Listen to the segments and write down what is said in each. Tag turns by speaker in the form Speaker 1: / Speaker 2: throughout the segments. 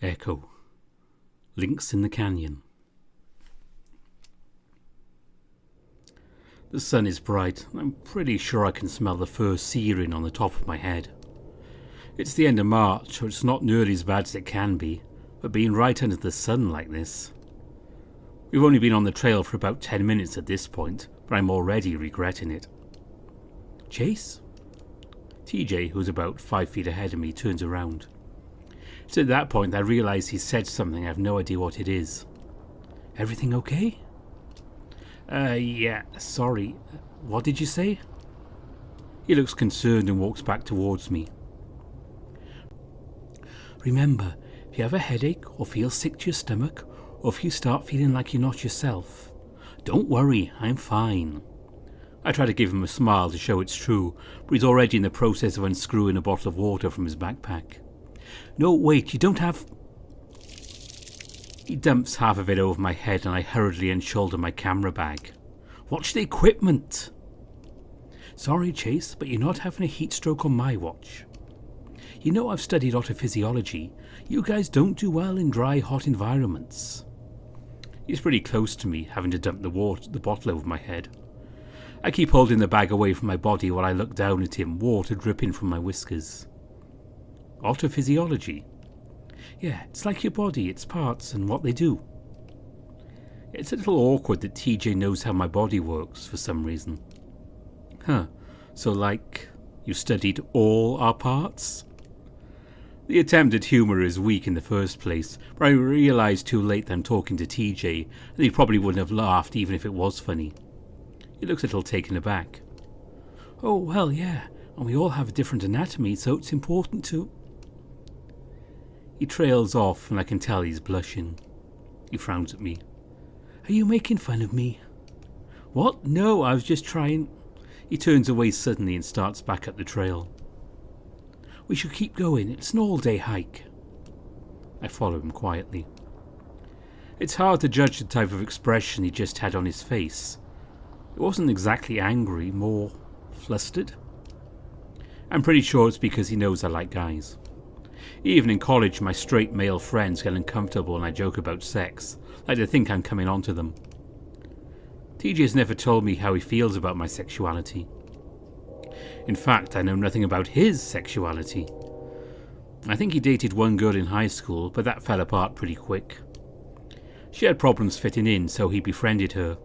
Speaker 1: Echo. Lynx in the canyon. The sun is bright, and I'm pretty sure I can smell the fur searing on the top of my head. It's the end of March, so it's not nearly as bad as it can be, but being right under the sun like this. We've only been on the trail for about 10 minutes at this point, but I'm already regretting it. Chase? TJ, who's about 5 feet ahead of me, turns around. It's at that point I realise he's said something. I have no idea what it is. Everything okay? Yeah, sorry. What did you say? He looks concerned and walks back towards me. Remember, if you have a headache or feel sick to your stomach, or if you start feeling like you're not yourself, don't worry, I'm fine. I try to give him a smile to show it's true, but he's already in the process of unscrewing a bottle of water from his backpack. No, wait, you don't have... He dumps half of it over my head and I hurriedly unshoulder my camera bag. Watch the equipment! Sorry, Chase, but you're not having a heat stroke on my watch. You know I've studied autophysiology. You guys don't do well in dry, hot environments. He's pretty close to me, having to dump the bottle over my head. I keep holding the bag away from my body while I look down at him, water dripping from my whiskers. Autophysiology? Yeah, it's like your body, its parts and what they do. It's a little awkward that TJ knows how my body works for some reason. Huh, so like, you studied all our parts? The attempt at humour is weak in the first place, but I realised too late that I'm talking to TJ, and he probably wouldn't have laughed even if it was funny. He looks a little taken aback. Oh, well, yeah, and we all have a different anatomy, so it's important to... He trails off, and I can tell he's blushing. He frowns at me. Are you making fun of me? What? No, I was just trying... He turns away suddenly and starts back up the trail. We should keep going, it's an all-day hike. I follow him quietly. It's hard to judge the type of expression he just had on his face. It wasn't exactly angry, more flustered. I'm pretty sure it's because he knows I like guys. Even in college, my straight male friends get uncomfortable when I joke about sex, like they think I'm coming on to them. TJ's never told me how he feels about my sexuality. In fact, I know nothing about his sexuality. I think he dated one girl in high school, but that fell apart pretty quick. She had problems fitting in, so he befriended her.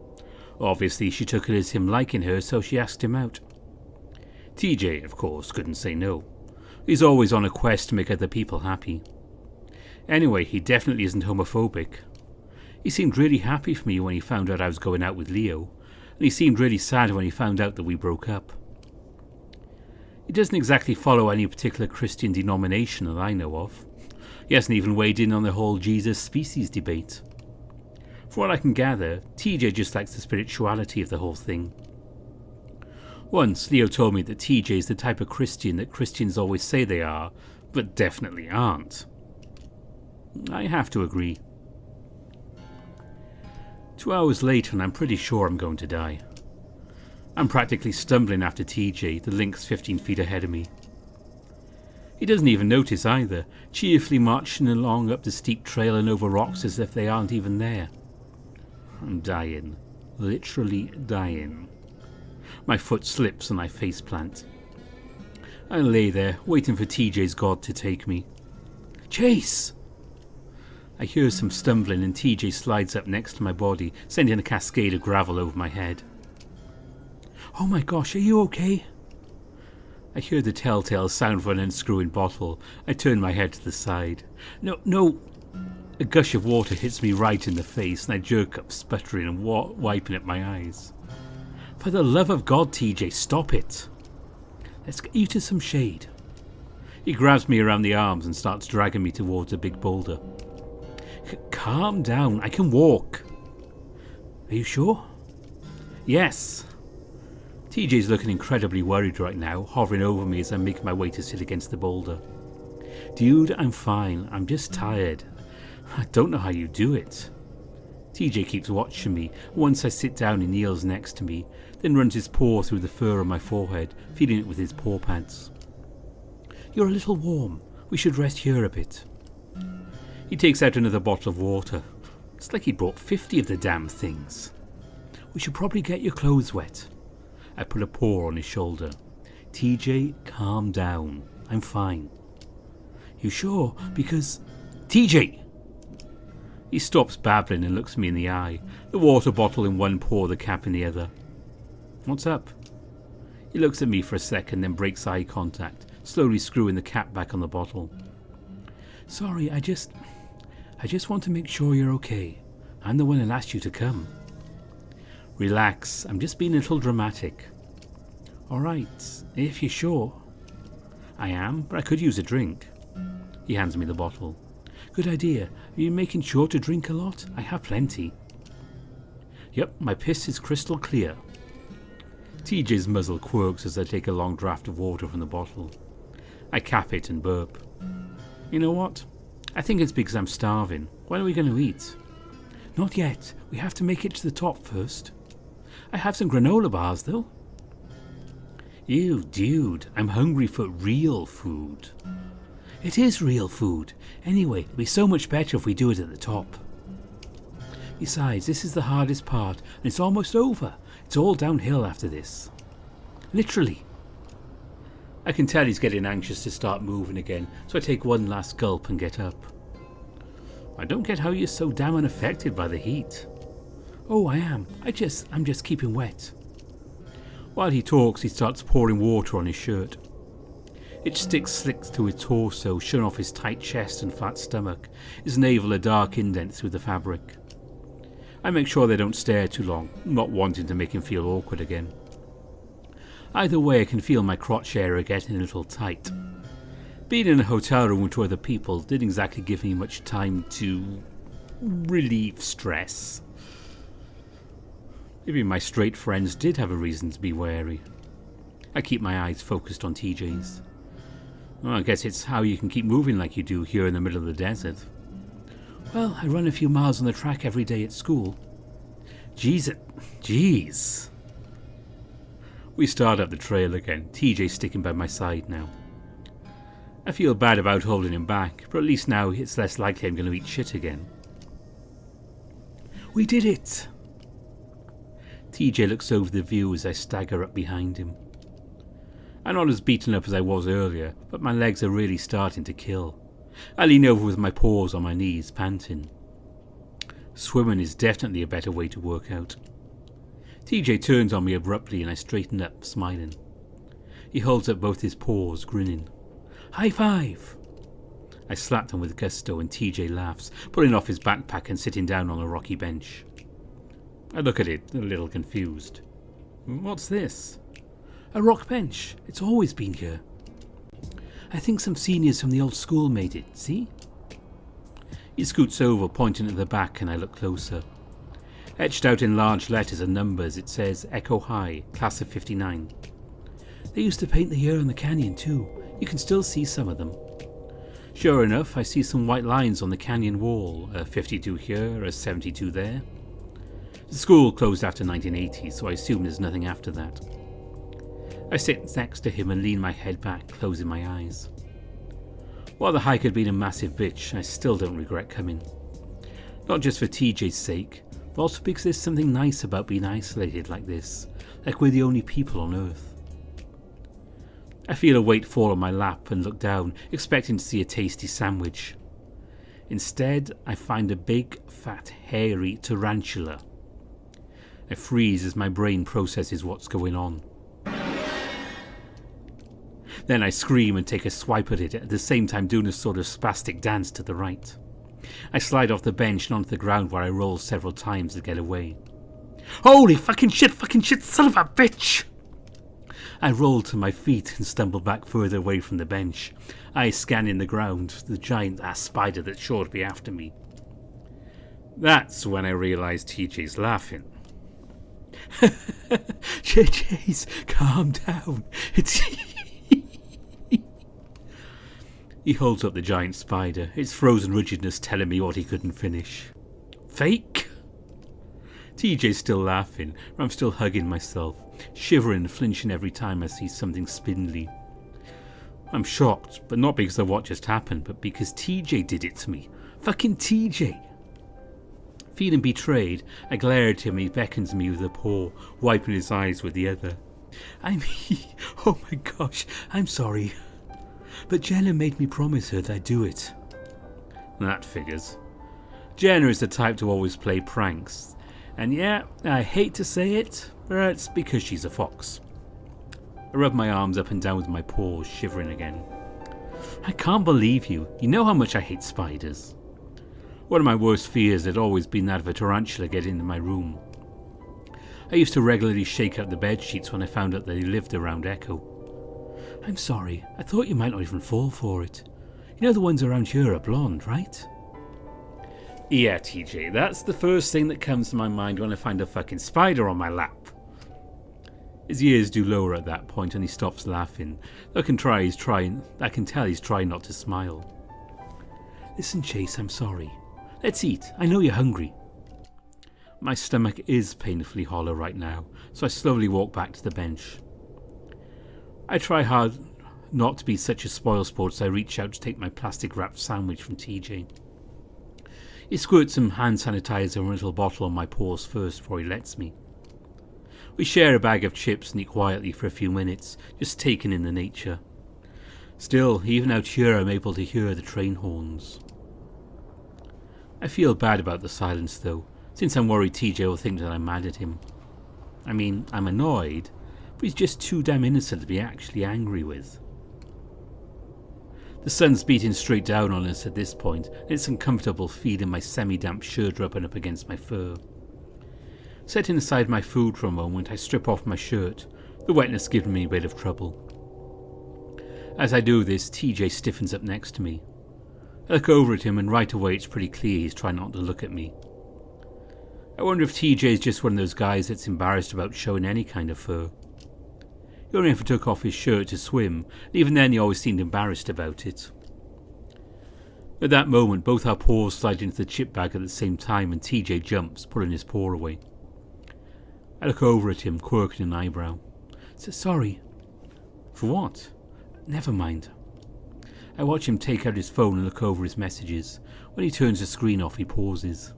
Speaker 1: Obviously, she took it as him liking her, so she asked him out. TJ, of course, couldn't say no. He's always on a quest to make other people happy. Anyway, he definitely isn't homophobic. He seemed really happy for me when he found out I was going out with Leo, and he seemed really sad when he found out that we broke up. He doesn't exactly follow any particular Christian denomination that I know of. He hasn't even weighed in on the whole Jesus species debate. From what I can gather, TJ just likes the spirituality of the whole thing. Once, Leo told me that TJ is the type of Christian that Christians always say they are, but definitely aren't. I have to agree. 2 hours later and I'm pretty sure I'm going to die. I'm practically stumbling after TJ, the Lynx 15 feet ahead of me. He doesn't even notice either, cheerfully marching along up the steep trail and over rocks as if they aren't even there. I'm dying. Literally dying. My foot slips and I faceplant. I lay there, waiting for TJ's god to take me. Chase! I hear some stumbling and TJ slides up next to my body, sending a cascade of gravel over my head. Oh my gosh, are you okay? I hear the telltale sound of an unscrewing bottle. I turn my head to the side. No. A gush of water hits me right in the face and I jerk up, sputtering and wiping at my eyes. For the love of God, TJ, stop it. Let's get you to some shade. He grabs me around the arms and starts dragging me towards a big boulder. Calm down, I can walk. Are you sure? Yes. TJ's looking incredibly worried right now, hovering over me as I make my way to sit against the boulder. Dude, I'm fine. I'm just tired. I don't know how you do it. TJ keeps watching me. Once I sit down, he kneels next to me, then runs his paw through the fur on my forehead, feeling it with his paw pads. You're a little warm. We should rest here a bit. He takes out another bottle of water. It's like he brought 50 of the damn things. We should probably get your clothes wet. I put a paw on his shoulder. TJ, calm down. I'm fine. You sure? Because... TJ! He stops babbling and looks me in the eye, the water bottle in one paw, the cap in the other. What's up? He looks at me for a second, then breaks eye contact, slowly screwing the cap back on the bottle. Sorry, I just want to make sure you're okay. I'm the one who asked you to come. Relax, I'm just being a little dramatic. Alright, if you're sure. I am, but I could use a drink. He hands me the bottle. Good idea. Are you making sure to drink a lot? I have plenty. Yep, my piss is crystal clear. TJ's muzzle quirks as I take a long draught of water from the bottle. I cap it and burp. You know what? I think it's because I'm starving. When are we going to eat? Not yet. We have to make it to the top first. I have some granola bars, though. Ew, dude. I'm hungry for real food. It is real food. Anyway, it'll be so much better if we do it at the top. Besides, this is the hardest part, and it's almost over. It's all downhill after this. Literally. I can tell he's getting anxious to start moving again, so I take one last gulp and get up. I don't get how you're so damn unaffected by the heat. Oh, I am. I'm just keeping wet. While he talks, he starts pouring water on his shirt. It slicks to his torso, showing off his tight chest and flat stomach, his navel a dark indent through the fabric. I make sure they don't stare too long, not wanting to make him feel awkward again. Either way, I can feel my crotch area getting a little tight. Being in a hotel room with two other people didn't exactly give me much time to relieve stress. Maybe my straight friends did have a reason to be wary. I keep my eyes focused on TJ's. Well, I guess it's how you can keep moving like you do here in the middle of the desert. Well, I run a few miles on the track every day at school. Jeez. We start up the trail again, TJ sticking by my side now. I feel bad about holding him back, but at least now it's less likely I'm going to eat shit again. We did it! TJ looks over the view as I stagger up behind him. I'm not as beaten up as I was earlier, but my legs are really starting to kill. I lean over with my paws on my knees, panting. Swimming is definitely a better way to work out. TJ turns on me abruptly and I straighten up, smiling. He holds up both his paws, grinning. High five! I slap him with gusto and TJ laughs, pulling off his backpack and sitting down on a rocky bench. I look at it, a little confused. What's this? A rock bench. It's always been here. I think some seniors from the old school made it, see? He scoots over, pointing at the back, and I look closer. Etched out in large letters and numbers, it says Echo High, Class of 59. They used to paint the year on the canyon too. You can still see some of them. Sure enough, I see some white lines on the canyon wall, a 52 here, a 72 there. The school closed after 1980, so I assume there's nothing after that. I sit next to him and lean my head back, closing my eyes. While the hike had been a massive bitch, I still don't regret coming. Not just for TJ's sake, but also because there's something nice about being isolated like this, like we're the only people on Earth. I feel a weight fall on my lap and look down, expecting to see a tasty sandwich. Instead, I find a big, fat, hairy tarantula. I freeze as my brain processes what's going on. Then I scream and take a swipe at it, at the same time doing a sort of spastic dance to the right. I slide off the bench and onto the ground where I roll several times to get away. Holy fucking shit, son of a bitch! I roll to my feet and stumble back further away from the bench, eyes scanning the ground, the giant ass spider that's sure to be after me. That's when I realise TJ's laughing. Chase, calm down. It's... He holds up the giant spider, its frozen rigidness telling me what he couldn't finish. Fake? TJ's still laughing, but I'm still hugging myself, shivering and flinching every time I see something spindly. I'm shocked, but not because of what just happened, but because TJ did it to me. Fucking TJ. Feeling betrayed, I glare at him and he beckons me with a paw, wiping his eyes with the other. Oh my gosh, I'm sorry. But Jenna made me promise her that I'd do it. That figures. Jenna is the type to always play pranks. And yeah, I hate to say it, but it's because she's a fox. I rub my arms up and down with my paws, shivering again. I can't believe you. You know how much I hate spiders. One of my worst fears had always been that of a tarantula getting into my room. I used to regularly shake out the bed sheets when I found out that they lived around Echo. I'm sorry, I thought you might not even fall for it. You know the ones around here are blonde, right? Yeah, TJ, that's the first thing that comes to my mind when I find a fucking spider on my lap. His ears do lower at that point and he stops laughing. I can tell he's trying not to smile. Listen, Chase, I'm sorry. Let's eat. I know you're hungry. My stomach is painfully hollow right now, so I slowly walk back to the bench. I try hard not to be such a spoilsport as I reach out to take my plastic wrapped sandwich from TJ. He squirts some hand sanitizer in a little bottle on my paws first before he lets me. We share a bag of chips and eat quietly for a few minutes, just taking in the nature. Still, even out here I'm able to hear the train horns. I feel bad about the silence though, since I'm worried TJ will think that I'm mad at him. I mean, I'm annoyed, but he's just too damn innocent to be actually angry with. The sun's beating straight down on us at this point, and it's uncomfortable feeling my semi-damp shirt rubbing up against my fur. Setting aside my food for a moment, I strip off my shirt, the wetness giving me a bit of trouble. As I do this, TJ stiffens up next to me. I look over at him and right away it's pretty clear he's trying not to look at me. I wonder if TJ is just one of those guys that's embarrassed about showing any kind of fur. He only ever took off his shirt to swim, and even then he always seemed embarrassed about it. At that moment, both our paws slide into the chip bag at the same time and TJ jumps, pulling his paw away. I look over at him, quirking an eyebrow. Sorry. For what? Never mind. I watch him take out his phone and look over his messages. When he turns the screen off, he pauses.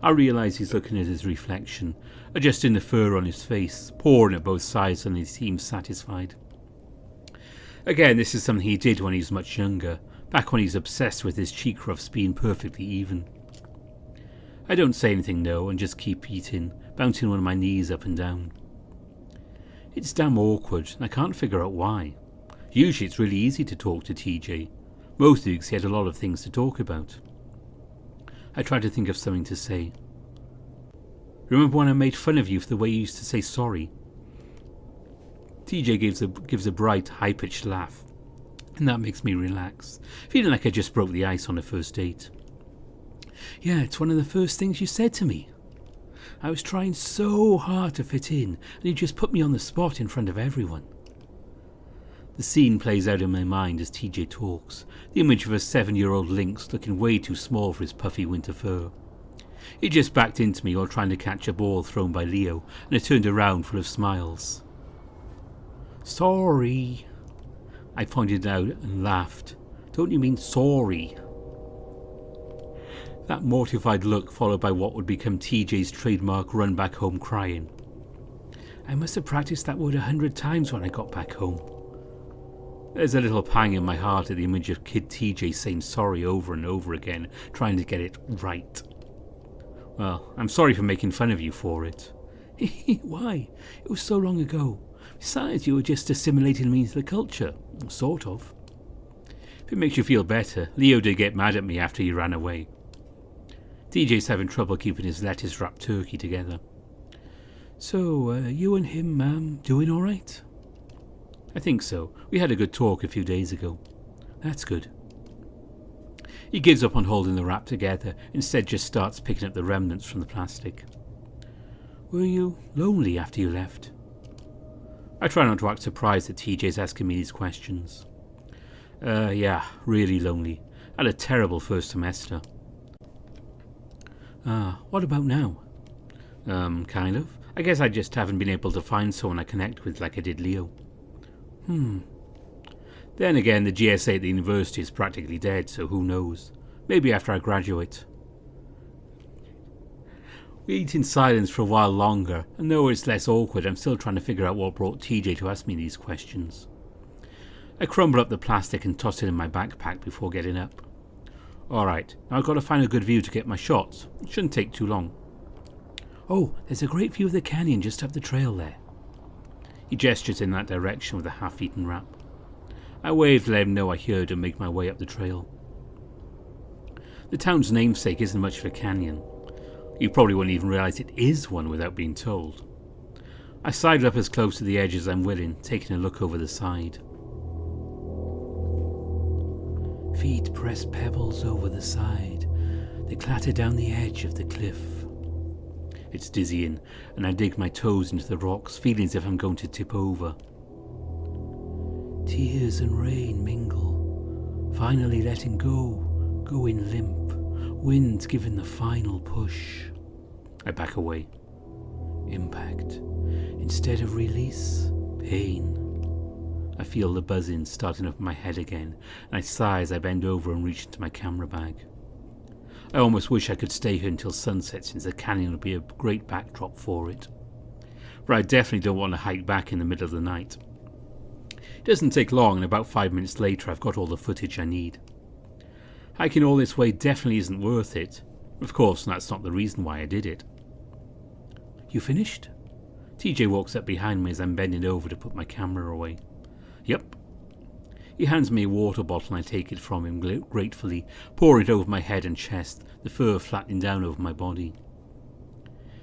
Speaker 1: I realise he's looking at his reflection, adjusting the fur on his face, pawing at both sides, and he seems satisfied. Again, this is something he did when he was much younger, back when he was obsessed with his cheek ruffs being perfectly even. I don't say anything though, and just keep eating, bouncing one of my knees up and down. It's damn awkward, and I can't figure out why. Usually it's really easy to talk to TJ, mostly because he had a lot of things to talk about. I try to think of something to say. Remember when I made fun of you for the way you used to say sorry? TJ gives a bright, high-pitched laugh, and that makes me relax, feeling like I just broke the ice on a first date. Yeah, it's one of the first things you said to me. I was trying so hard to fit in, and you just put me on the spot in front of everyone. The scene plays out in my mind as TJ talks, the image of a 7-year-old Lynx looking way too small for his puffy winter fur. He just backed into me while trying to catch a ball thrown by Leo, and I turned around full of smiles. Sorry, I pointed out and laughed. Don't you mean sorry? That mortified look followed by what would become TJ's trademark run back home crying. I must have practiced that word 100 times when I got back home. There's a little pang in my heart at the image of kid TJ saying sorry over and over again, trying to get it right. Well, I'm sorry for making fun of you for it. Why? It was so long ago. Besides, you were just assimilating me into the culture. Sort of. If it makes you feel better, Leo did get mad at me after he ran away. TJ's having trouble keeping his lettuce-wrapped turkey together. So, you and him, doing all right? I think so. We had a good talk a few days ago. That's good. He gives up on holding the wrap together, instead just starts picking up the remnants from the plastic. Were you lonely after you left? I try not to act surprised that TJ's asking me these questions. Yeah, really lonely. I had a terrible first semester. What about now? Kind of. I guess I just haven't been able to find someone I connect with like I did Leo. Then again, the GSA at the university is practically dead, so who knows? Maybe after I graduate. We eat in silence for a while longer, and though it's less awkward, I'm still trying to figure out what brought TJ to ask me these questions. I crumble up the plastic and toss it in my backpack before getting up. Alright, now I've got to find a good view to get my shots. It shouldn't take too long. Oh, there's a great view of the canyon just up the trail there. He gestures in that direction with a half-eaten wrap. I wave to let him know I heard and make my way up the trail. The town's namesake isn't much of a canyon. You probably won't even realise it is one without being told. I sidle up as close to the edge as I'm willing, taking a look over the side. Feet press pebbles over the side. They clatter down the edge of the cliff. It's dizzying, and I dig my toes into the rocks, feeling as if I'm going to tip over. Tears and rain mingle, finally letting go, going limp. Wind giving the final push. I back away. Impact. Instead of release, pain. I feel the buzzing starting up in my head again, and I sigh as I bend over and reach into my camera bag. I almost wish I could stay here until sunset, since the canyon would be a great backdrop for it. But I definitely don't want to hike back in the middle of the night. It doesn't take long, and about 5 minutes later I've got all the footage I need. Hiking all this way definitely isn't worth it. Of course, that's not the reason why I did it. You finished? TJ walks up behind me as I'm bending over to put my camera away. Yep. He hands me a water bottle and I take it from him gratefully, pouring it over my head and chest, the fur flattening down over my body.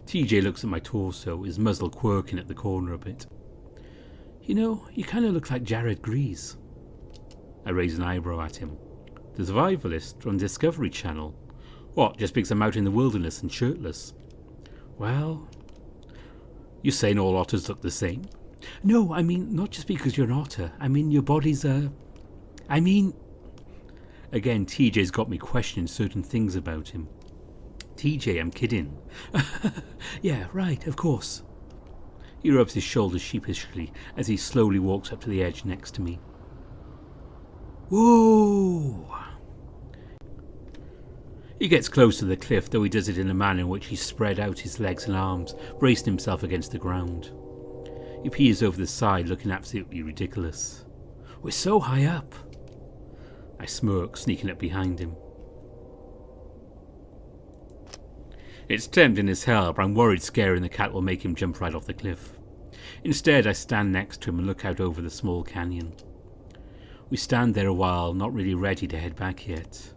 Speaker 1: TJ looks at my torso, his muzzle quirking at the corner a bit. You know, you kind of look like Jared Grease. I raise an eyebrow at him. The survivalist from Discovery Channel. What, just because I'm out in the wilderness and shirtless? Well, you're saying all otters look the same? No, I mean, not just because you're an otter. I mean, your body's Again, TJ's got me questioning certain things about him. TJ, I'm kidding. Yeah, right, of course. He rubs his shoulders sheepishly as he slowly walks up to the edge next to me. Whoa! He gets close to the cliff, though he does it in a manner in which he spread out his legs and arms, bracing himself against the ground. He peers over the side, looking absolutely ridiculous. We're so high up. I smirk, sneaking up behind him. It's tempting as hell, but I'm worried scaring the cat will make him jump right off the cliff. Instead, I stand next to him and look out over the small canyon. We stand there a while, not really ready to head back yet.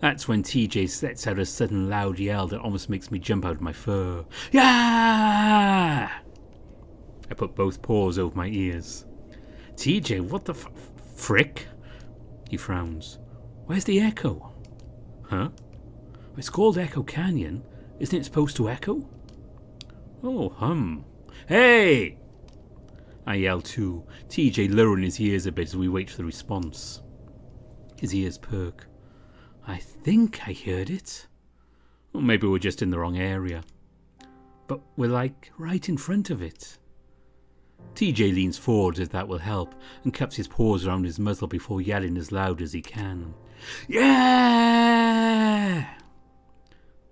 Speaker 1: That's when TJ lets out a sudden loud yell that almost makes me jump out of my fur. Yeah! I put both paws over my ears. TJ, what the frick? He frowns. Where's the echo? Huh? It's called Echo Canyon. Isn't it supposed to echo? Oh, Hey! I yell too, TJ lowering his ears a bit as we wait for the response. His ears perk. I think I heard it. Or maybe we're just in the wrong area. But we're like right in front of it. TJ leans forward as that will help and cups his paws around his muzzle before yelling as loud as he can. Yeah!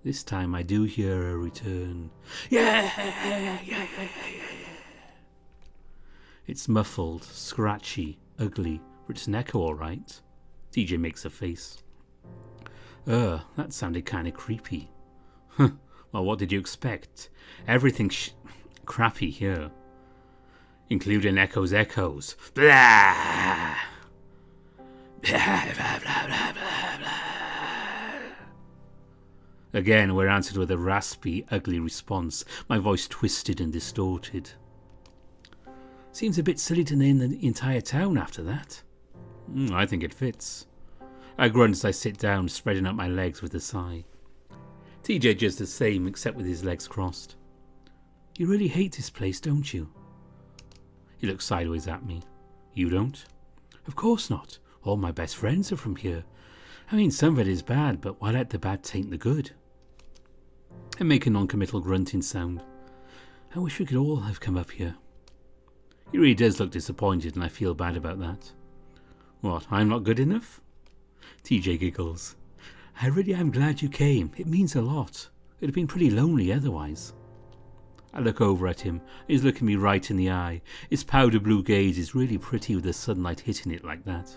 Speaker 1: This time I do hear a return. Yeah! It's muffled, scratchy, ugly, but it's an echo all right. TJ makes a face. That sounded kind of creepy. Well, what did you expect? Everything's crappy here. Including echoes. Blah! Blah, blah, blah, blah, blah, blah. Again, we're answered with a raspy, ugly response, my voice twisted and distorted. Seems a bit silly to name the entire town after that. I think it fits. I grunt as I sit down, spreading out my legs with a sigh. TJ does the same, except with his legs crossed. You really hate this place, don't you? He looks sideways at me. You don't? Of course not. All my best friends are from here. I mean, some of it is bad, but why let the bad taint the good? I make a non-committal grunting sound. I wish we could all have come up here. He really does look disappointed, and I feel bad about that. What, I'm not good enough? TJ giggles. I really am glad you came. It means a lot. It'd have been pretty lonely otherwise. I look over at him. He's looking me right in the eye. His powder blue gaze is really pretty with the sunlight hitting it like that.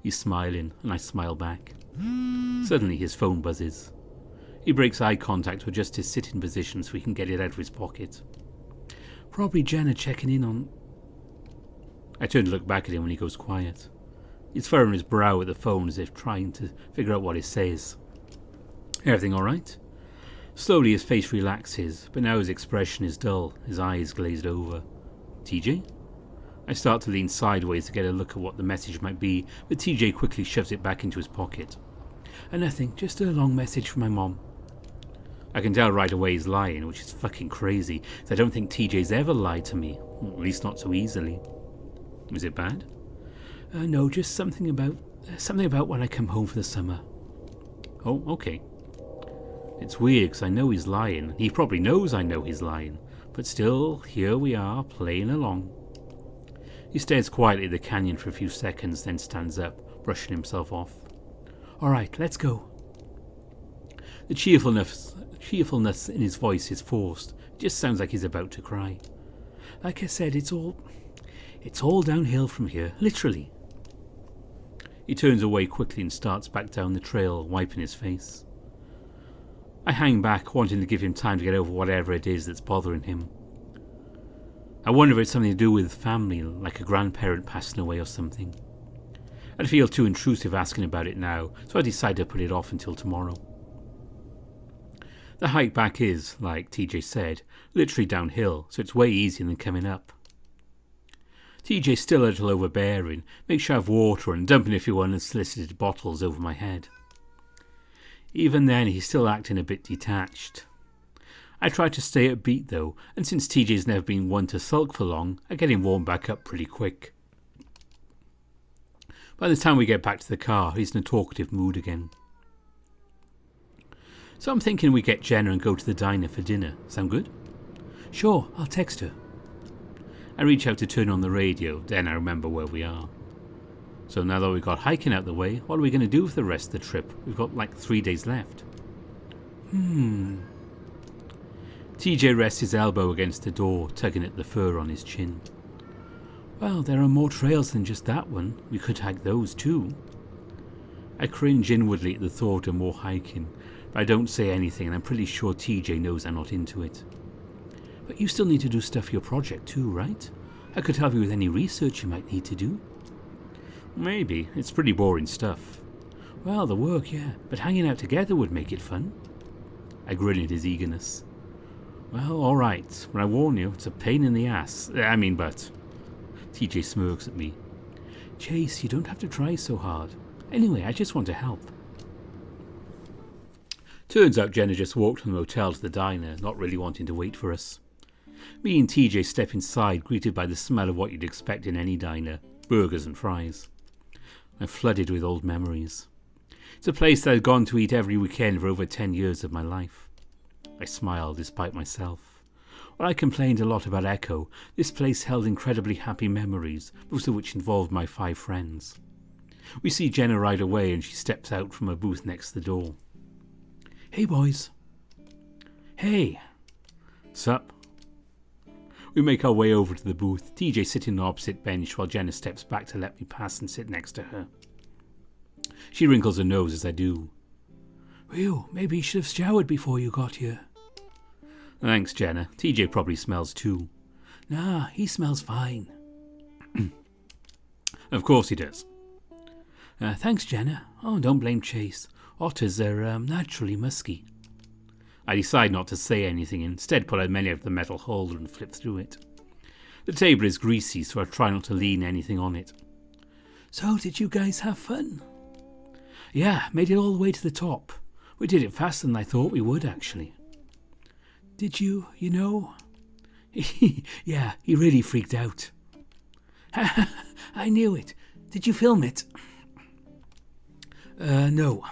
Speaker 1: He's smiling, and I smile back. Suddenly his phone buzzes. He breaks eye contact to adjust his sitting position so he can get it out of his pocket. Probably Jenna checking in on... I turn to look back at him when he goes quiet. He's furrowing his brow at the phone as if trying to figure out what he says. Everything all right? Slowly his face relaxes, but now his expression is dull, his eyes glazed over. TJ? I start to lean sideways to get a look at what the message might be, but TJ quickly shoves it back into his pocket. Nothing, just a long message from my mom. I can tell right away he's lying, which is fucking crazy, as I don't think TJ's ever lied to me, at least not so easily. Is it bad? No, just something about when I come home for the summer. Oh, okay. It's weird because I know he's lying. He probably knows I know he's lying, but still, here we are, playing along. He stares quietly at the canyon for a few seconds, then stands up, brushing himself off. All right, let's go. The cheerfulness in his voice is forced. It just sounds like he's about to cry. Like I said, it's all downhill from here, literally. He turns away quickly and starts back down the trail, wiping his face. I hang back, wanting to give him time to get over whatever it is that's bothering him. I wonder if it's something to do with family, like a grandparent passing away or something. I'd feel too intrusive asking about it now, so I decide to put it off until tomorrow. The hike back is, like TJ said, literally downhill, so it's way easier than coming up. TJ's still a little overbearing, makes sure I have water and dumping a few unsolicited bottles over my head. Even then, he's still acting a bit detached. I try to stay upbeat though, and since TJ's never been one to sulk for long, I get him warmed back up pretty quick. By the time we get back to the car, he's in a talkative mood again. So I'm thinking we get Jenna and go to the diner for dinner. Sound good? Sure, I'll text her. I reach out to turn on the radio, then I remember where we are. So now that we've got hiking out the way, what are we going to do for the rest of the trip? We've got like 3 days left. TJ rests his elbow against the door, tugging at the fur on his chin. Well, there are more trails than just that one. We could hike those too. I cringe inwardly at the thought of more hiking, but I don't say anything, and I'm pretty sure TJ knows I'm not into it. But you still need to do stuff for your project too, right? I could help you with any research you might need to do. Maybe. It's pretty boring stuff. Well, the work, yeah, but hanging out together would make it fun. I grin at his eagerness. Well, all right, but I warn you, it's a pain in the ass. But... TJ smirks at me. Chase, you don't have to try so hard. Anyway, I just want to help. Turns out Jenna just walked from the motel to the diner, not really wanting to wait for us. Me and TJ step inside, greeted by the smell of what you'd expect in any diner, burgers and fries. I'm flooded with old memories. It's a place that I'd gone to eat every weekend for over 10 years of my life. I smile despite myself. While I complained a lot about Echo, this place held incredibly happy memories, most of which involved my 5 friends. We see Jenna right away and she steps out from a booth next to the door. Hey boys. Hey. Sup? We make our way over to the booth, TJ sitting on the opposite bench while Jenna steps back to let me pass and sit next to her. She wrinkles her nose as I do. Well, maybe you should have showered before you got here. Thanks, Jenna. TJ probably smells too. Nah, he smells fine. Of course he does. Thanks, Jenna. Oh, don't blame Chase. Otters are naturally musky. I decide not to say anything, instead pull out many of the metal holder and flip through it. The table is greasy, so I try not to lean anything on it. So, did you guys have fun? Yeah, made it all the way to the top. We did it faster than I thought we would, actually. Did you know? Yeah, he really freaked out. I knew it. Did you film it? No.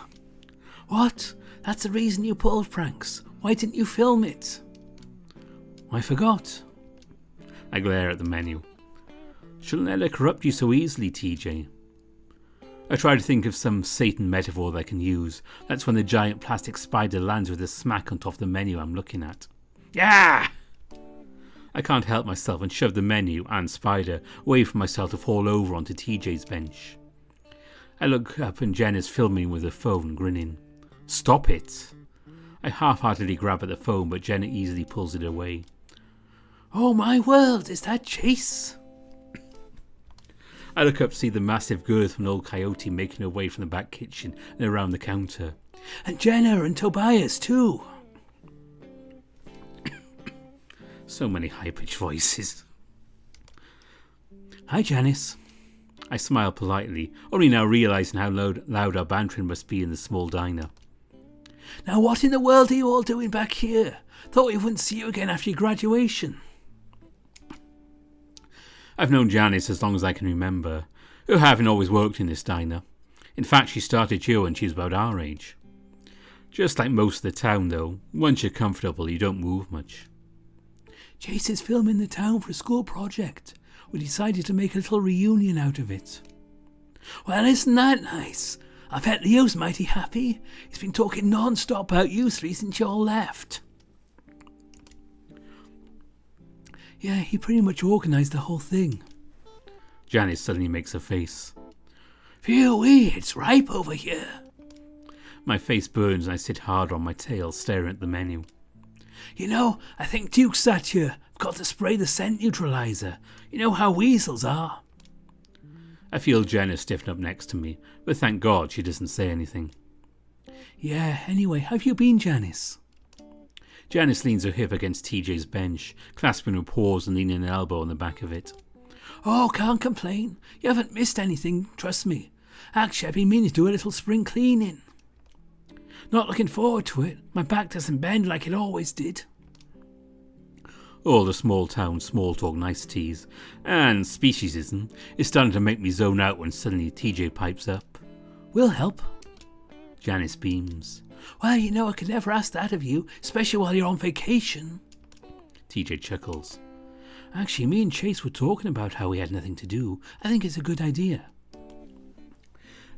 Speaker 1: What? That's the reason you pulled pranks. Why didn't you film it? I forgot. I glare at the menu. Shouldn't let her corrupt you so easily, TJ. I try to think of some Satan metaphor that I can use. That's when the giant plastic spider lands with a smack on top of the menu I'm looking at. Yeah! I can't help myself and shove the menu and spider away from myself to fall over onto TJ's bench. I look up and Jen is filming with her phone, grinning. Stop it! I half-heartedly grab at the phone, but Jenna easily pulls it away. Oh my world, is that Chase? I look up to see the massive girth of an old coyote making her way from the back kitchen and around the counter. And Jenna and Tobias too. So many high-pitched voices. Hi, Janice. I smile politely, only now realising how loud our bantering must be in the small diner. Now what in the world are you all doing back here? Thought we wouldn't see you again after your graduation. I've known Janice as long as I can remember, who haven't always worked in this diner. In fact, she started here when she was about our age. Just like most of the town, though, once you're comfortable, you don't move much. Chase is filming the town for a school project. We decided to make a little reunion out of it. Well, isn't that nice? I bet Leo's mighty happy. He's been talking non-stop about you three since you all left. Yeah, he pretty much organised the whole thing. Janice suddenly makes a face. Phew-wee, it's ripe over here. My face burns and I sit hard on my tail, staring at the menu. You know, I think Duke's sat here. I've got to spray the scent neutraliser. You know how weasels are. I feel Jenna stiffen up next to me, but thank God she doesn't say anything. Yeah, anyway, how have you been, Janice? Janice leans her hip against TJ's bench, clasping her paws and leaning an elbow on the back of it. Oh, can't complain. You haven't missed anything, trust me. Actually, I've been meaning to do a little spring cleaning. Not looking forward to it. My back doesn't bend like it always did. All the small town small talk niceties and speciesism is starting to make me zone out when suddenly TJ pipes up. We'll help. Janice beams. Well, you know I could never ask that of you, especially while you're on vacation. TJ chuckles. Actually, me and Chase were talking about how we had nothing to do. I think it's a good idea.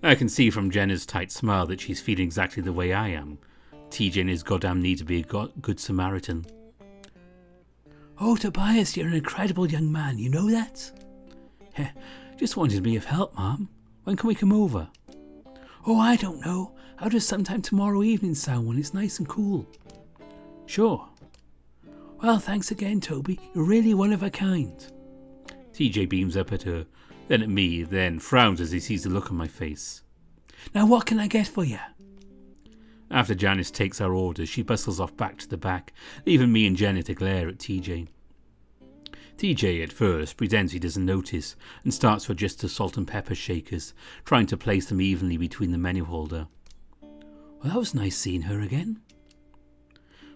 Speaker 1: I can see from Jenna's tight smile that she's feeling exactly the way I am. TJ and his goddamn need to be a good Samaritan. Oh, Tobias, you're an incredible young man, you know that? Heh, just wanted to be of help, Mom. When can we come over? Oh, I don't know. How does sometime tomorrow evening sound when it's nice and cool? Sure. Well, thanks again, Toby. You're really one of a kind. TJ beams up at her, then at me, then frowns as he sees the look on my face. Now what can I get for you? After Janice takes our orders, she bustles off back to the back, leaving me and Jenna to glare at TJ. TJ, at first, pretends he doesn't notice and starts to adjust the salt and pepper shakers, trying to place them evenly between the menu holder. Well, that was nice seeing her again.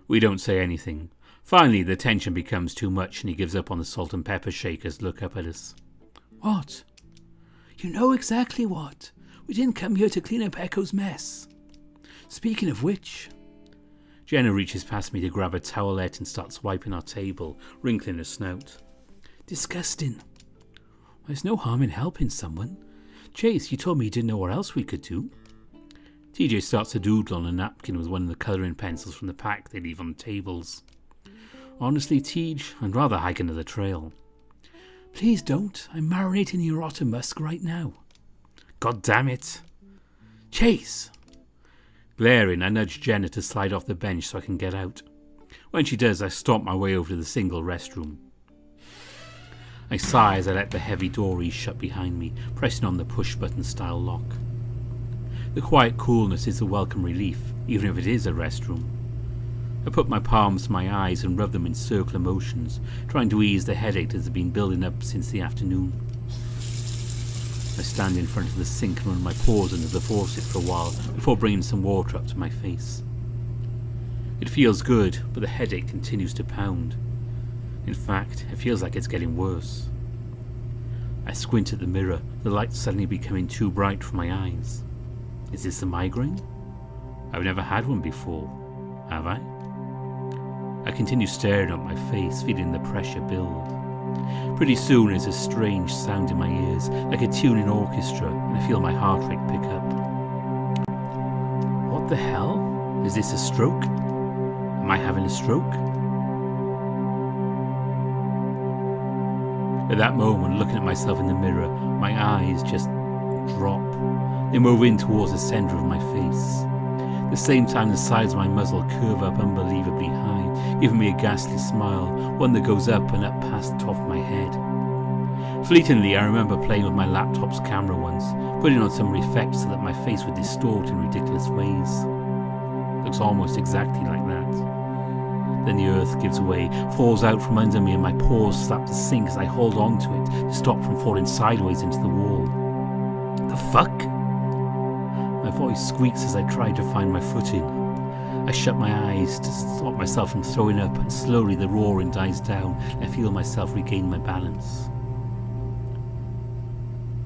Speaker 1: We don't say anything. Finally, the tension becomes too much and he gives up on the salt and pepper shakers, look up at us. What? You know exactly what. We didn't come here to clean up Echo's mess. Speaking of which... Jenna reaches past me to grab a towelette and starts wiping our table, wrinkling her snout. Disgusting. There's no harm in helping someone. Chase, you told me you didn't know what else we could do. TJ starts to doodle on a napkin with one of the colouring pencils from the pack they leave on the tables. Honestly, Tej, I'd rather hike another trail. Please don't. I'm marinating your otter musk right now. God damn it. Chase! Glaring, I nudge Jenna to slide off the bench so I can get out. When she does, I stomp my way over to the single restroom. I sigh as I let the heavy door ease shut behind me, pressing on the push-button style lock. The quiet coolness is a welcome relief, even if it is a restroom. I put my palms to my eyes and rub them in circular motions, trying to ease the headache that has been building up since the afternoon. I stand in front of the sink and run my paws under the faucet for a while before bringing some water up to my face. It feels good, but the headache continues to pound. In fact, it feels like it's getting worse. I squint at the mirror, the light suddenly becoming too bright for my eyes. Is this a migraine? I've never had one before, have I? I continue staring at my face, feeling the pressure build. Pretty soon there's a strange sound in my ears, like a tune in orchestra, and I feel my heart rate pick up. What the hell? Is this a stroke? Am I having a stroke? At that moment, looking at myself in the mirror, my eyes just drop. They move in towards the centre of my face. At the same time, the sides of my muzzle curve up unbelievably high, giving me a ghastly smile, one that goes up and up past the top of my head. Fleetingly, I remember playing with my laptop's camera once, putting on some effects so that my face would distort in ridiculous ways. Looks almost exactly like that. Then the earth gives way, falls out from under me, and my paws slap the sink as I hold on to it to stop from falling sideways into the wall. The fuck? My voice squeaks as I try to find my footing. I shut my eyes to stop myself from throwing up, and slowly the roaring dies down and I feel myself regain my balance.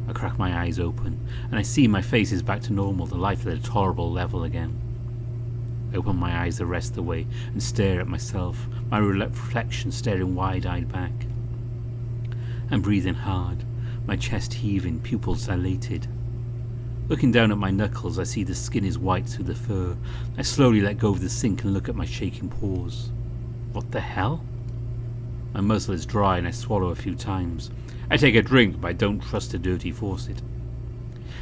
Speaker 1: I crack my eyes open and I see my face is back to normal, the light at a tolerable level again. I open my eyes the rest of the way and stare at myself, my reflection staring wide-eyed back. I'm breathing hard, my chest heaving, pupils dilated. Looking down at my knuckles, I see the skin is white through the fur. I slowly let go of the sink and look at my shaking paws. What the hell? My muzzle is dry and I swallow a few times. I take a drink, but I don't trust the dirty faucet.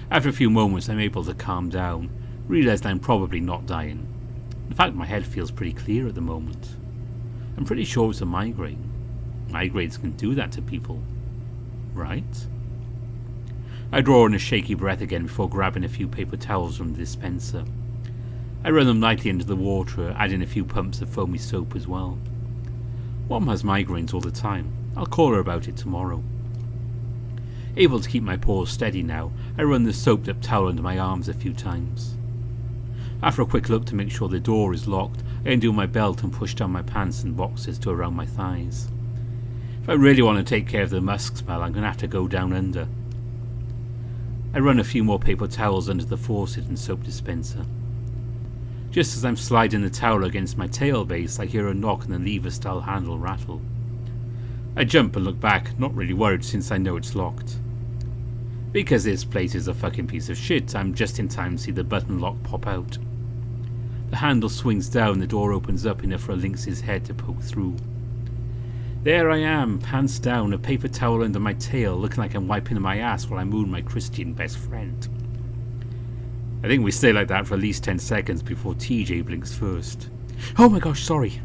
Speaker 1: After a few moments, I'm able to calm down, realize I'm probably not dying. In fact, my head feels pretty clear at the moment. I'm pretty sure it's a migraine. Migraines can do that to people, right? I draw in a shaky breath again before grabbing a few paper towels from the dispenser. I run them lightly into the water, adding a few pumps of foamy soap as well. Mom has migraines all the time. I'll call her about it tomorrow. Able to keep my paws steady now, I run the soaped up towel under my arms a few times. After a quick look to make sure the door is locked, I undo my belt and push down my pants and boxers to around my thighs. If I really want to take care of the musk smell, I'm going to have to go down under. I run a few more paper towels under the faucet and soap dispenser. Just as I'm sliding the towel against my tail base, I hear a knock and the lever-style handle rattle. I jump and look back, not really worried since I know it's locked. Because this place is a fucking piece of shit, I'm just in time to see the button lock pop out. The handle swings down, the door opens up enough for a Lynx's head to poke through. There I am, pants down, a paper towel under my tail, looking like I'm wiping my ass while I moon my Christian best friend. I think we stay like that for at least 10 seconds before TJ blinks first. Oh my gosh, sorry.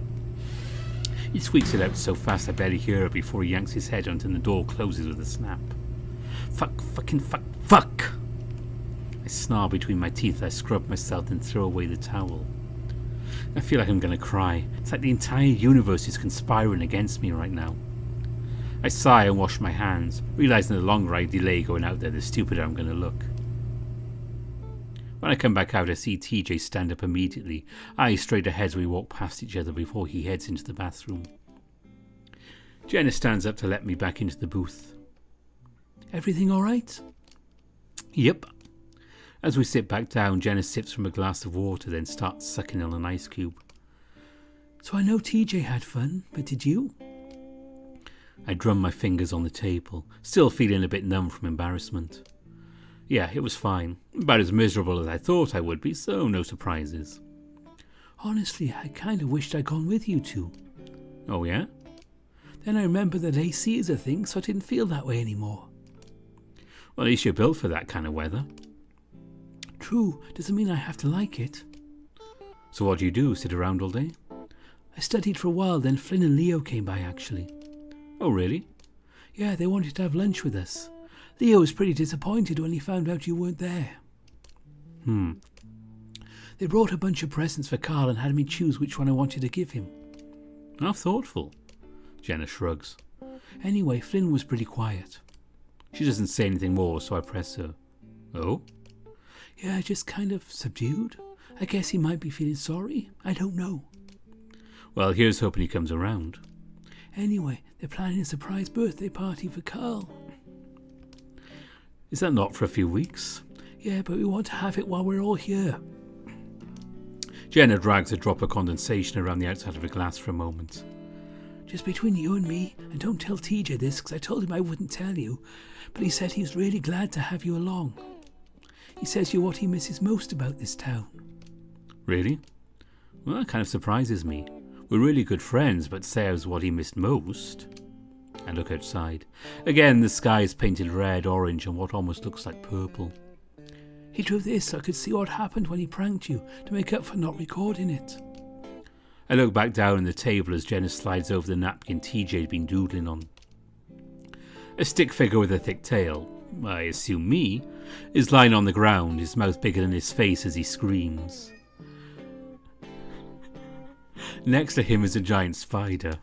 Speaker 1: He squeaks it out so fast I barely hear it before he yanks his head until the door closes with a snap. Fuck, fucking fuck, fuck! I snarl between my teeth. I scrub myself and throw away the towel. I feel like I'm going to cry. It's like the entire universe is conspiring against me right now. I sigh and wash my hands, realizing the longer I delay going out there, the stupider I'm going to look. When I come back out, I see TJ stand up immediately, eyes straight ahead as we walk past each other before he heads into the bathroom. Jenna stands up to let me back into the booth. Everything all right? Yep. As we sit back down, Jenna sips from a glass of water, then starts sucking on an ice cube. So I know TJ had fun, but did you? I drum my fingers on the table, still feeling a bit numb from embarrassment. Yeah, it was fine. About as miserable as I thought I would be, so no surprises. Honestly, I kind of wished I'd gone with you two. Oh yeah? Then I remembered that AC is a thing, so I didn't feel that way anymore. Well, at least you're built for that kind of weather. True, doesn't mean I have to like it. So what do? Sit around all day? I studied for a while, then Flynn and Leo came by actually. Oh really? Yeah, they wanted to have lunch with us. Leo was pretty disappointed when he found out you weren't there. They brought a bunch of presents for Carl and had me choose which one I wanted to give him. How thoughtful. Jenna shrugs. Anyway, Flynn was pretty quiet. She doesn't say anything more, so I press her. Oh? Yeah, just kind of subdued. I guess he might be feeling sorry. I don't know. Well, here's hoping he comes around. Anyway, they're planning a surprise birthday party for Carl. Is that not for a few weeks? Yeah, but we want to have it while we're all here. Jenna drags a drop of condensation around the outside of a glass for a moment.
Speaker 2: Just between you and me, and don't tell TJ this, because I told him I wouldn't tell you, but he said he was really glad to have you along. He says you're what he misses most about this town.
Speaker 1: Really? Well, that kind of surprises me. We're really good friends, but say I was what he missed most. I look outside. Again, the sky is painted red, orange, and what almost looks like purple.
Speaker 2: He drew this so I could see what happened when he pranked you, to make up for not recording it.
Speaker 1: I look back down on the table as Jenna slides over the napkin TJ had been doodling on. A stick figure with a thick tail, I assume me, is lying on the ground, his mouth bigger than his face as he screams. Next to him is a giant spider.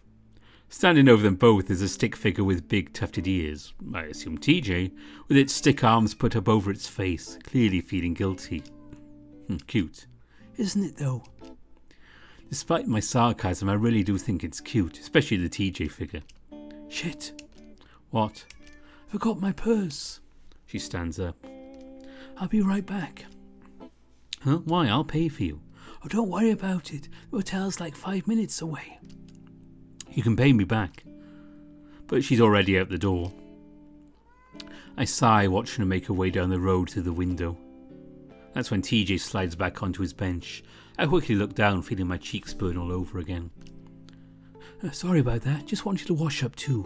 Speaker 1: Standing over them both is a stick figure with big tufted ears, I assume TJ, with its stick arms put up over its face, clearly feeling guilty. Cute.
Speaker 2: Isn't it though?
Speaker 1: Despite my sarcasm, I really do think it's cute, especially the TJ figure.
Speaker 2: Shit.
Speaker 1: What?
Speaker 2: I forgot my purse.
Speaker 1: She stands up.
Speaker 2: I'll be right back.
Speaker 1: Huh? Why? I'll pay for you.
Speaker 2: Oh, don't worry about it. The hotel's like 5 minutes away.
Speaker 1: You can pay me back. But she's already out the door. I sigh, watching her make her way down the road to the window. That's when TJ slides back onto his bench. I quickly look down, feeling my cheeks burn all over again.
Speaker 2: Sorry about that. Just want you to wash up too.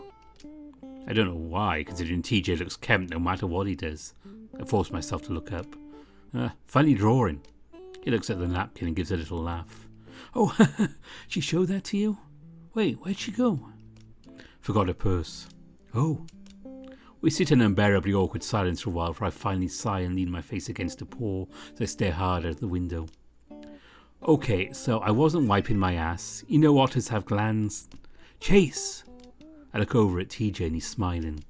Speaker 1: I don't know why, considering TJ looks kempt no matter what he does. I force myself to look up. Funny drawing. He looks at the napkin and gives a little laugh.
Speaker 2: Oh, she showed that to you? Wait, where'd she go?
Speaker 1: Forgot her purse.
Speaker 2: Oh.
Speaker 1: We sit in unbearably awkward silence for a while before I finally sigh and lean my face against a paw as I stare hard out the window. Okay, so I wasn't wiping my ass. You know otters have glands.
Speaker 2: Chase!
Speaker 1: I look over at TJ and he's smiling.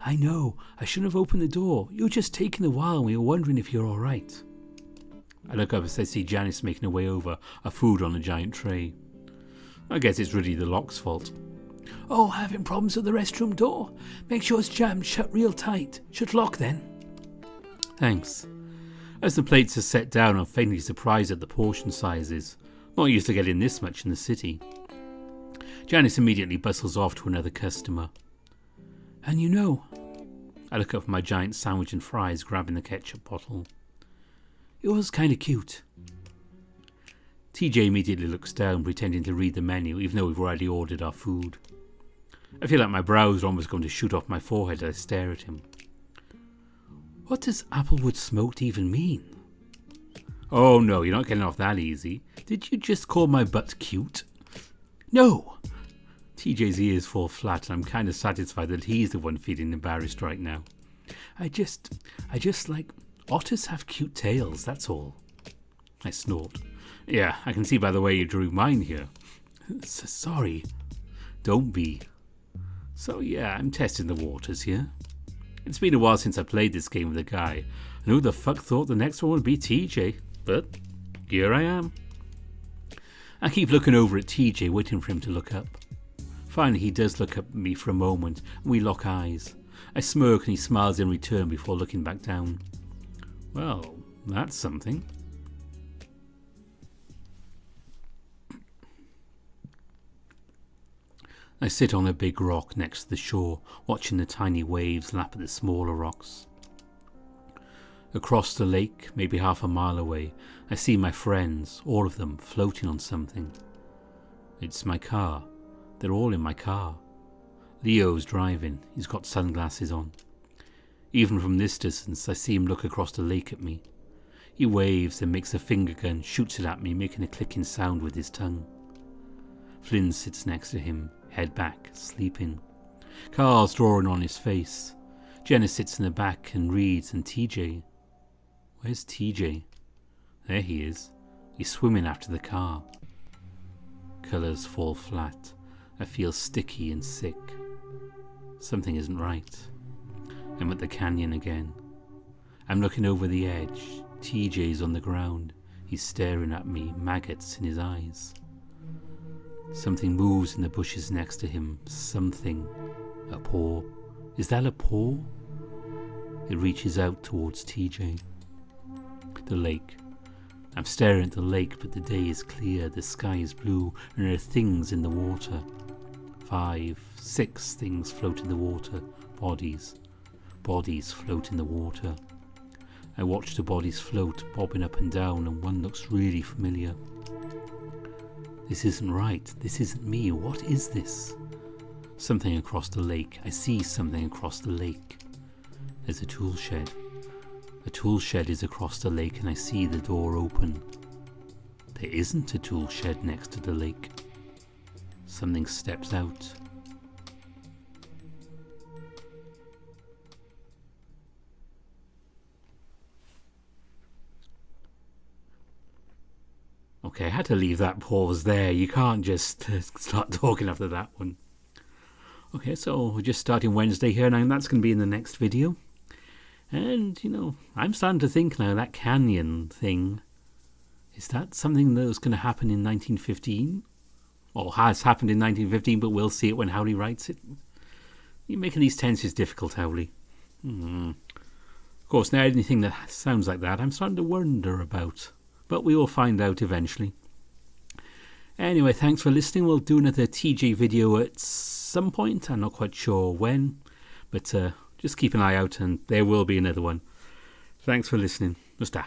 Speaker 2: I know. I shouldn't have opened the door. You were just taking a while and we were wondering if you're alright.
Speaker 1: I look up as I see Janice making her way over, her food on a giant tray. I guess it's really the lock's fault.
Speaker 2: Oh, having problems with the restroom door? Make sure it's jammed shut real tight. Should lock then.
Speaker 1: Thanks. As the plates are set down, I'm faintly surprised at the portion sizes. Not used to getting this much in the city. Janice immediately bustles off to another customer.
Speaker 2: And you know...
Speaker 1: I look up for my giant sandwich and fries, grabbing the ketchup bottle.
Speaker 2: It was kind of cute.
Speaker 1: TJ immediately looks down, pretending to read the menu, even though we've already ordered our food. I feel like my brows are almost going to shoot off my forehead as I stare at him.
Speaker 2: What does applewood smoked even mean?
Speaker 1: Oh no, you're not getting off that easy. Did you just call my butt cute?
Speaker 2: No!
Speaker 1: TJ's ears fall flat and I'm kind of satisfied that he's the one feeling embarrassed right now.
Speaker 2: I just like... Otters have cute tails, that's all.
Speaker 1: I snort. Yeah, I can see by the way you drew mine here.
Speaker 2: Sorry.
Speaker 1: Don't be. So yeah, I'm testing the waters here. It's been a while since I played this game with a guy, and who the fuck thought the next one would be TJ? But here I am. I keep looking over at TJ, waiting for him to look up. Finally, he does look up at me for a moment, and we lock eyes. I smirk and he smiles in return before looking back down. Well, that's something. I sit on a big rock next to the shore, watching the tiny waves lap at the smaller rocks. Across the lake, maybe half a mile away, I see my friends, all of them, floating on something. It's my car. They're all in my car. Leo's driving. He's got sunglasses on. Even from this distance, I see him look across the lake at me. He waves and makes a finger gun, shoots it at me, making a clicking sound with his tongue. Flynn sits next to him, head back, sleeping. Carl's drawing on his face. Jenna sits in the back and reads, and TJ... Where's TJ? There he is. He's swimming after the car. Colours fall flat. I feel sticky and sick. Something isn't right. I'm at the canyon again. I'm looking over the edge. TJ's on the ground. He's staring at me, maggots in his eyes. Something moves in the bushes next to him. Something. A paw. Is that a paw? It reaches out towards TJ. The lake. I'm staring at the lake, but the day is clear, the sky is blue, and there are things in the water. 5, 6 things float in the water. Bodies float in the water. I watch the bodies float, bobbing up and down, and one looks really familiar. This isn't right. This isn't me. What is this? Something across the lake. I see something across the lake. There's a tool shed. A tool shed is across the lake, and I see the door open. There isn't a tool shed next to the lake. Something steps out. Okay, I had to leave that pause there. You can't just start talking after that one. Okay, so we're just starting Wednesday here now, and that's going to be in the next video. And, you know, I'm starting to think now, that canyon thing, is that something that was going to happen in 1915? Or has happened in 1915, but we'll see it when Howley writes it? You're making these tenses difficult, Howley. Of course, now anything that sounds like that, I'm starting to wonder about. But we will find out eventually. Anyway, thanks for listening. We'll do another TJ video at some point. I'm not quite sure when. But just keep an eye out and there will be another one. Thanks for listening. Musta.